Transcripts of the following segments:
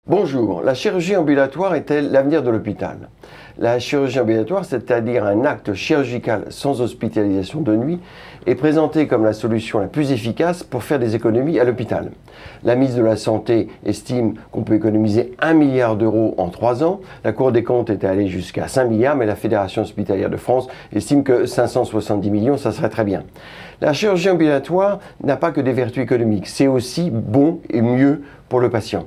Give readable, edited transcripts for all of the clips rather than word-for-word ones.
Bonjour, la chirurgie ambulatoire est-elle l'avenir de l'hôpital? La chirurgie ambulatoire, c'est-à-dire un acte chirurgical sans hospitalisation de nuit, est présentée comme la solution la plus efficace pour faire des économies à l'hôpital. La ministre de la Santé estime qu'on peut économiser 1 milliard d'euros en 3 ans. La Cour des comptes était allée jusqu'à 5 milliards, mais la Fédération hospitalière de France estime que 570 millions, ça serait très bien. La chirurgie ambulatoire n'a pas que des vertus économiques, c'est aussi bon et mieux pour le patient.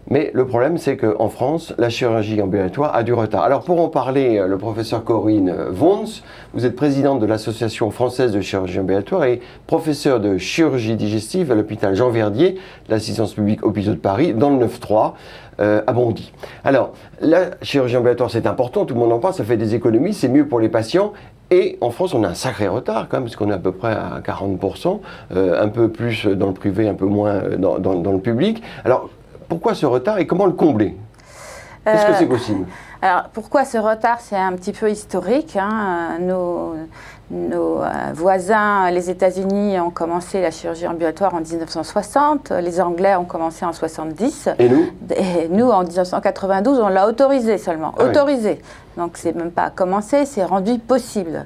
Mais le problème, c'est qu'en France, la chirurgie ambulatoire a du retard. Alors pour en parler, le professeur Corinne Wons, vous êtes présidente de l'Association française de chirurgie ambulatoire et professeure de chirurgie digestive à l'hôpital Jean Verdier, l'assistance publique hôpitaux de Paris, dans le 9-3 à Bondy. Alors, la chirurgie ambulatoire, c'est important, tout le monde en parle, ça fait des économies, c'est mieux pour les patients. Et en France, on a un sacré retard quand même, parce qu'on est à peu près à 40%, un peu plus dans le privé, un peu moins dans le public. Alors, pourquoi ce retard et comment le combler? Est-ce que c'est possible? Alors, pourquoi ce retard? C'est un petit peu historique. Nos voisins, les États-Unis, ont commencé la chirurgie ambulatoire en 1960. Les Anglais ont commencé en 70. Et nous? Et nous, en 1992, on l'a autorisé seulement. Ah autorisé. Oui. Donc, c'est même pas commencé, c'est rendu possible.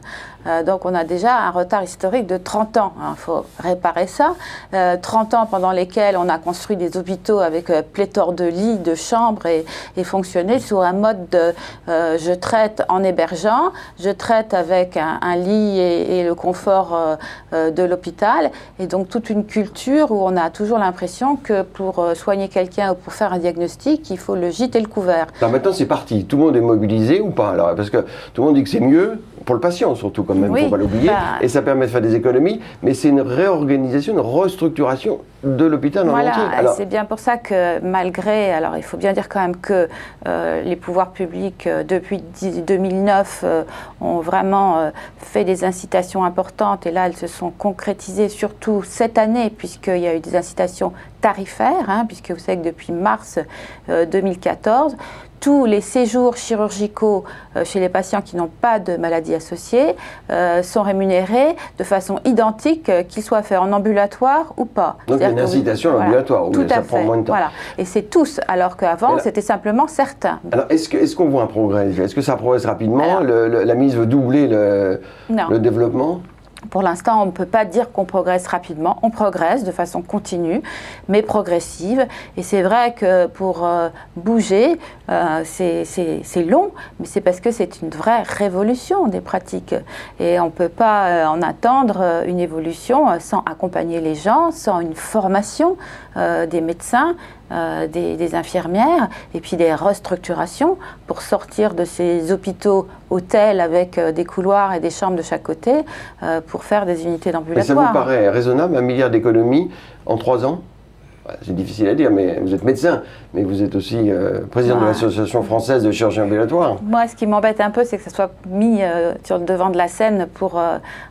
Donc, on a déjà un retard historique de 30 ans. Il faut réparer ça. 30 ans pendant lesquels on a construit des hôpitaux avec pléthore de lits, de chambres et fonctionné sur un mode de je traite en hébergeant, je traite avec un lit et le confort de l'hôpital. Et donc, toute une culture où on a toujours l'impression que pour soigner quelqu'un ou pour faire un diagnostic, il faut le gîte et le couvert. Alors maintenant, c'est parti. Tout le monde est mobilisé ou pas? Alors, parce que tout le monde dit que c'est mieux pour le patient, surtout quand même, il ne faut pas l'oublier, et ça permet de faire des économies, mais c'est une réorganisation, une restructuration de l'hôpital en entier. Alors, c'est bien pour ça que malgré, alors il faut bien dire quand même que les pouvoirs publics depuis 2009 ont vraiment fait des incitations importantes, et là elles se sont concrétisées surtout cette année, puisqu'il y a eu des incitations tarifaires, puisque vous savez que depuis mars 2014, tous les séjours chirurgicaux chez les patients qui n'ont pas de maladie associée sont rémunérés de façon identique, qu'ils soient faits en ambulatoire ou pas. Donc il y a une incitation à l'ambulatoire, où ça prend moins de temps. Voilà. Et c'est tous, alors qu'avant c'était simplement certains. Alors est-ce qu'on voit un progrès? Est-ce que ça progresse rapidement? La mise veut doubler le développement? Pour l'instant, on ne peut pas dire qu'on progresse rapidement. On progresse de façon continue, mais progressive. Et c'est vrai que pour bouger, c'est long, mais c'est parce que c'est une vraie révolution des pratiques. Et on ne peut pas en attendre une évolution sans accompagner les gens, sans une formation des médecins, des infirmières, et puis des restructurations pour sortir de ces hôpitaux hôtels avec des couloirs et des chambres de chaque côté pour faire des unités d'ambulatoire. Ça vous paraît raisonnable, 1 milliard d'économies en 3 ans? C'est difficile à dire, mais vous êtes médecin, mais vous êtes aussi président de l'Association française de chirurgie ambulatoire. Moi, ce qui m'embête un peu, c'est que ça soit mis sur le devant de la scène pour,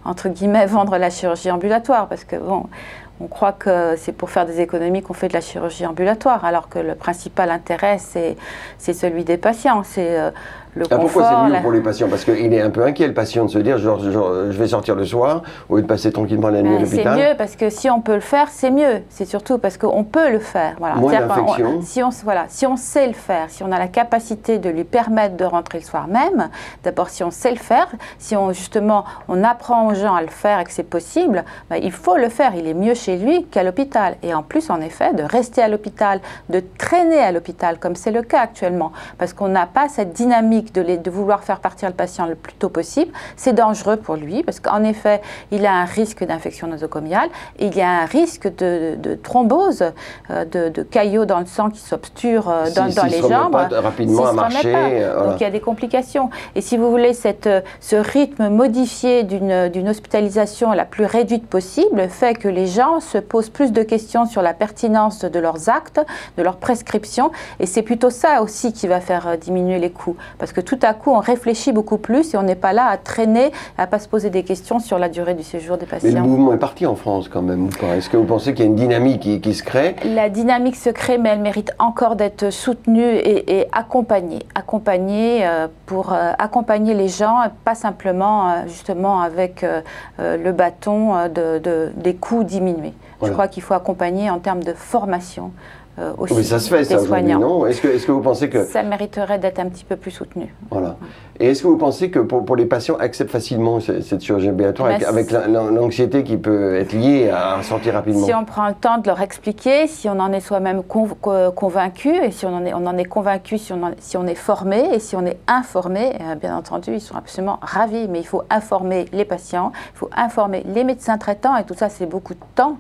entre guillemets, vendre la chirurgie ambulatoire, parce que bon, on croit que c'est pour faire des économies qu'on fait de la chirurgie ambulatoire, alors que le principal intérêt, c'est celui des patients. C'est le confort. Pourquoi c'est mieux pour les patients? Parce qu'il est un peu inquiet, le patient, de se dire genre, je vais sortir le soir au lieu de passer tranquillement la nuit à l'hôpital. C'est mieux parce que si on peut le faire, c'est mieux. C'est surtout parce qu'on peut le faire. Voilà. Moins d'infection. Si on sait le faire, si on a la capacité de lui permettre de rentrer le soir même, d'abord si on sait le faire, si on apprend aux gens à le faire et que c'est possible, il faut le faire. Il est mieux chez lui qu'à l'hôpital. Et en plus, en effet, de rester à l'hôpital, de traîner à l'hôpital, comme c'est le cas actuellement, parce qu'on n'a pas cette dynamique de vouloir faire partir le patient le plus tôt possible, c'est dangereux pour lui, parce qu'en effet, il a un risque d'infection nosocomiale, et il y a un risque de thrombose, de caillots dans le sang qui s'obsturent dans les jambes. Rapidement à marcher. Voilà. Donc il y a des complications. Et si vous voulez, ce rythme modifié d'une hospitalisation la plus réduite possible fait que les gens se posent plus de questions sur la pertinence de leurs actes, de leurs prescriptions, et c'est plutôt ça aussi qui va faire diminuer les coûts. Parce que tout à coup, on réfléchit beaucoup plus et on n'est pas là à traîner, à ne pas se poser des questions sur la durée du séjour des patients. Mais le mouvement est parti en France quand même, ou pas? Est-ce que vous pensez qu'il y a une dynamique qui se crée? La dynamique se crée, mais elle mérite encore d'être soutenue et accompagnée. Pour accompagner les gens, pas simplement justement avec le bâton des coûts diminués. Voilà. Je crois qu'il faut accompagner en termes de formation, aussi Mais ça se fait, des ça, aujourd'hui, soignants. non? Est-ce que vous pensez que... Ça mériterait d'être un petit peu plus soutenu. Voilà. Et est-ce que vous pensez que pour les patients acceptent facilement cette chirurgie ambulatoire avec l'anxiété qui peut être liée à sortir rapidement? Si on prend le temps de leur expliquer, si on en est soi-même convaincu, et si on en est convaincu, si on est formé, et si on est informé, bien entendu, ils sont absolument ravis. Mais il faut informer les patients, il faut informer les médecins traitants, et tout ça, c'est beaucoup de temps.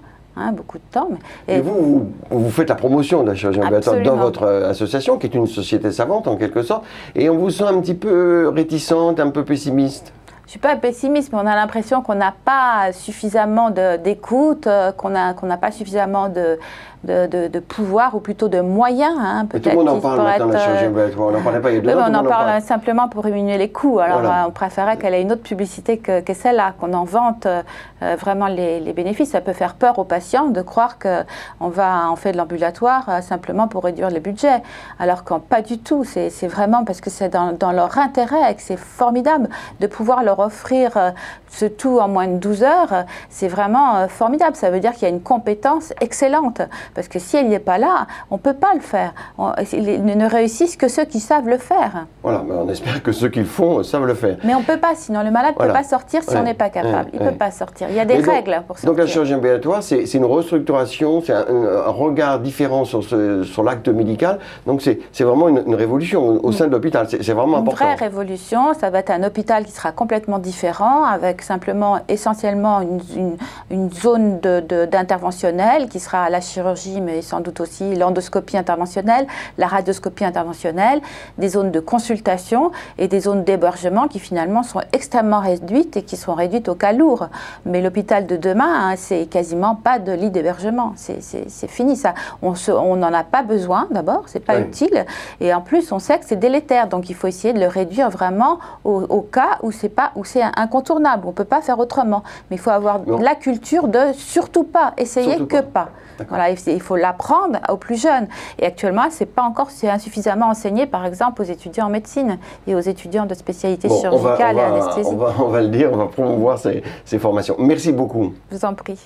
Beaucoup de temps. Et vous faites la promotion de la chirurgie ambulatoire dans votre association, qui est une société savante en quelque sorte, et on vous sent un petit peu réticente, un peu pessimiste. Je ne suis pas pessimiste, mais on a l'impression qu'on n'a pas suffisamment d'écoute, qu'on n'a pas suffisamment de pouvoir, ou plutôt de moyens. Tout le monde en parle maintenant de la chirurgie ambulatoire. On n'en parlait pas il y a 2 ans. On en parle simplement pour diminuer les coûts. Alors voilà. On préférait qu'elle ait une autre publicité que celle-là, qu'on en vante vraiment les bénéfices. Ça peut faire peur aux patients de croire qu'on fait de l'ambulatoire simplement pour réduire les budgets. Alors que pas du tout. C'est vraiment parce que c'est dans leur intérêt et que c'est formidable de pouvoir leur offrir ce tout en moins de 12 heures. C'est vraiment formidable. Ça veut dire qu'il y a une compétence excellente. Parce que si elle n'est pas là, on ne peut pas le faire. Ils ne réussissent que ceux qui savent le faire. Voilà, mais on espère que ceux qui le font savent le faire. Mais on ne peut pas, sinon le malade ne peut pas sortir si on n'est pas capable. Il ne peut pas sortir. Il y a des règles pour sortir. Donc la chirurgie ambulatoire, c'est une restructuration, c'est un regard différent sur l'acte médical. Donc c'est vraiment une révolution au sein de l'hôpital. C'est vraiment important. Une vraie révolution. Ça va être un hôpital qui sera complètement différent, avec simplement, essentiellement, une zone d'interventionnel qui sera la chirurgie, mais sans doute aussi l'endoscopie interventionnelle, la radioscopie interventionnelle, des zones de consultation et des zones d'hébergement qui finalement sont extrêmement réduites et qui sont réduites au cas lourd. Mais l'hôpital de demain, c'est quasiment pas de lit d'hébergement. C'est fini ça. On n'en a pas besoin d'abord, c'est pas utile. Et en plus, on sait que c'est délétère. Donc il faut essayer de le réduire vraiment au cas où c'est incontournable. On peut pas faire autrement. Mais il faut avoir la culture de surtout pas, essayer que pas. Voilà, il faut l'apprendre aux plus jeunes. Et actuellement, c'est insuffisamment enseigné, par exemple, aux étudiants en médecine et aux étudiants de spécialité chirurgicale et anesthésie. On va le dire, on va promouvoir ces formations. Merci beaucoup. Je vous en prie.